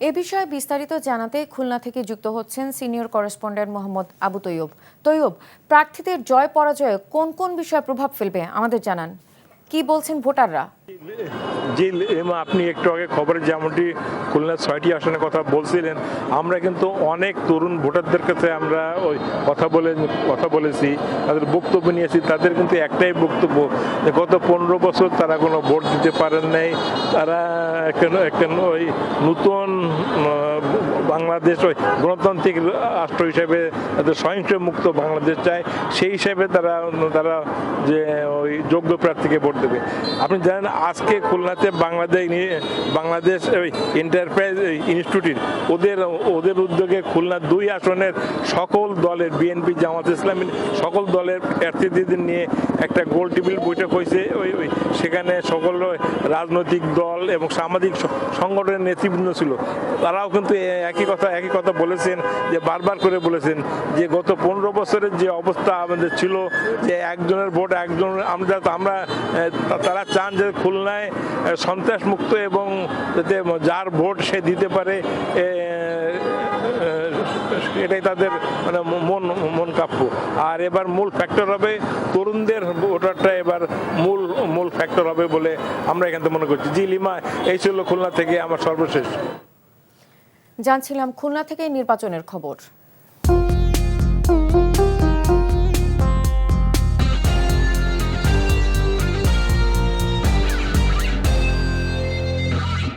এ বিষয়ে বিস্তারিত জানাতে খুলনা থেকে যুক্ত হচ্ছেন সিনিয়র করেসপন্ডেন্ট মোহাম্মদ আবু তৈয়ব। তৈয়ব, প্রার্থীদের জয় পরাজয়ে কোন কোন বিষয়ে প্রভাব ফেলবে আমাদের জানান, কি বলছেন ভোটাররা? জি এমা, আপনি একটু আগে খবরে যেমনটি খুলনার 6টি আসনের কথা বলছিলেন, আমরা কিন্তু অনেক তরুণ ভোটারদের কাছে আমরা ওই কথা বলেছি, তাদের বক্তব্য নিয়েছি। তাদের কিন্তু একটাই বক্তব্য যে গত 15 বছর তারা কোনো ভোট দিতে পারেন নাই। তারা একটা ওই নতুন বাংলাদেশ, ওই গণতান্ত্রিক রাষ্ট্র হিসেবে তাদের সহিংস মুক্ত বাংলাদেশ চায়। সেই হিসেবে তারা যে ওই যোগ্য প্রার্থীকে ভোট দেবে। আপনি জানেন আজকে খুলনাতে বাংলাদেশ এন্টারপ্রাইজ ইনস্টিটিউট ওদের উদ্যোগে খুলনা 2 আসনের সকল দলের বিএনপি, জামাত ইসলামী সকল দলের প্রার্থীদের নিয়ে একটা গোল টেবিল বৈঠক হয়েছে। সেখানে সকল রাজনৈতিক দল এবং সামাজিক সংগঠনের নেতৃবৃন্দ ছিল। তারাও কিন্তু একই কথা বলেছেন, যে বারবার করে বলেছেন যে গত 15 বছরের যে অবস্থা আমাদের ছিল, যে একজনের ভোট একজন, আমরা তারা চান যে খুলনায় সন্ত্রাস মুক্ত এবং যাতে যার ভোট সে দিতে পারে, এটাই তাদের মানে মন কাপ্য। আর এবার মূল ফ্যাক্টর হবে তরুণদের ভোটারটা, এবার মূল ফ্যাক্টর হবে বলে আমরা এখান থেকে মনে করছি। জি লিমা, এই ছিল খুলনা থেকে আমার সর্বশেষ। জানছিলাম খুলনা থেকে নির্বাচনের খবর।